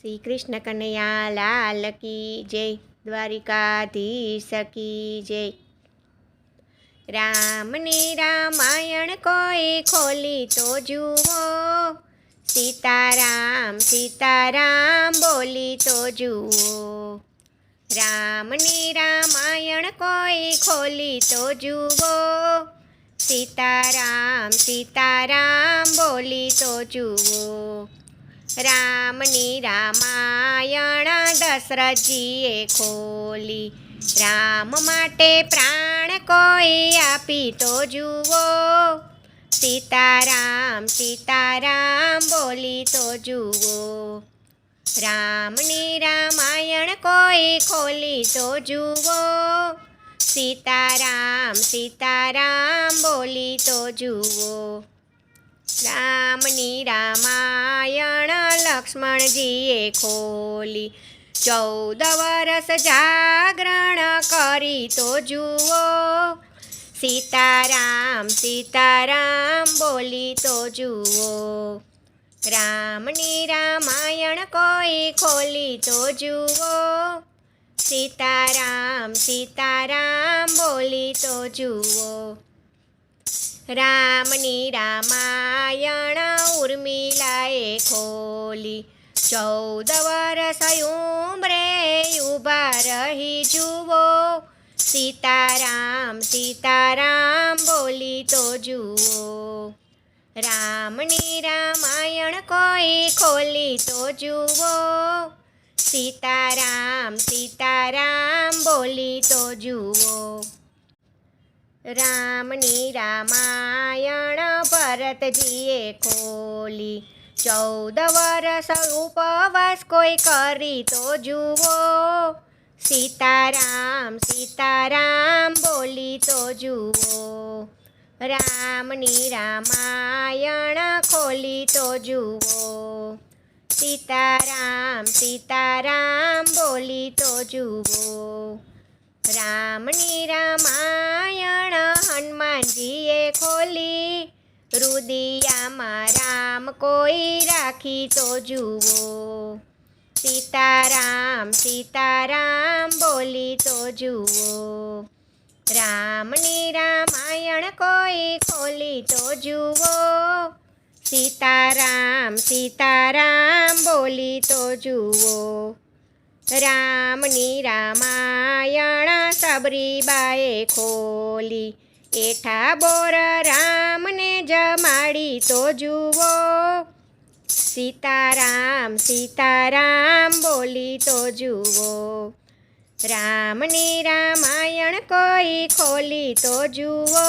શ્રી કૃષ્ણ કનૈયા લાલ કી જય, દ્વારિકાધીશ કી જય। રામની રામાયણ કોઈ ખોલી તો જુઓ, સીતારામ સીતારામ બોલી તો જુઓ। રામની રામાયણ કોઈ ખોલી તો જુઓ, સીતારામ સીતારામ બોલી તો જુઓ। રામની રામાયણ દશરથજીએ ખોલી, રામ માટે પ્રાણ કોઈ આપી તો જુઓ, સીતારામ સીતારામ બોલી તો જુઓ। રામની રામાયણ કોઈ ખોલી તો જુઓ, સીતારામ સીતારામ બોલી તો જુઓ। રામની રામાયણ લક્ષ્મણજીએ ખોલી, 14 વર્ષ જાગરણ કરી તો જુઓ, સીતારામ સીતારામ બોલી તો જુઓ। રામની રામાયણ કોઈ ખોલી તો જુઓ, સીતારામ સીતારામ બોલી તો જુઓ। રામની રામાયણ ઉર્મિલાએ ખોલી, 14 વર્ષ ઉંમરે ઊભા રહી જુઓ, સીતારામ સીતારામ બોલી તો જુઓ। રામની રામાયણ કોઈ ખોલી તો જુઓ, સીતારામ સીતારામ બોલી તો જુઓ। રામની રામાયણ ભરતજીએ ખોલી, 14 વર્ષ ઉપવાસ કોઈ કરી તો જુઓ, સીતારામ સીતારામ બોલી તો જુઓ। રામની રામાયણ ખોલી તો જુઓ, સીતારામ સીતારામ બોલી તો જુઓ। રામની રામાયણ હનુમાનજીએ ખોલી, રુદિયામાં રામ કોઈ રાખી તો જુઓ, સીતારામ સીતારામ બોલી તો જુઓ। રામની રામાયણ કોઈ ખોલી તો જુઓ, સીતારામ સીતારામ બોલી તો જુઓ। રામની રામાયણ સબરીબાએ ખોલી, એઠા બોર રામને જમાડી તો જુઓ, સીતારામ સીતારામ બોલી તો જુઓ। રામની રામાયણ કોઈ ખોલી તો જુઓ,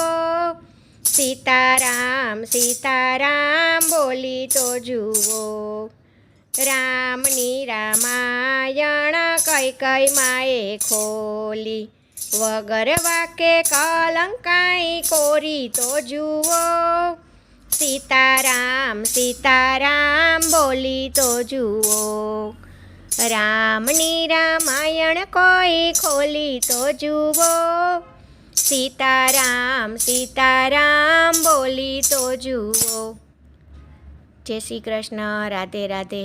સીતારામ સીતારામ બોલી તો જુઓ। રામની રામાયણ કૈકેયી માએ ખોલી, વગર વાકે કલંકાઈ કોરી તો જુઓ, સીતારામ સીતારામ બોલી તો જુઓ। રામની રામાયણ કોઈ ખોલી તો જુઓ, સીતારામ સીતારામ બોલી તો જુઓ। જય શ્રી કૃષ્ણ, રાધે રાધે।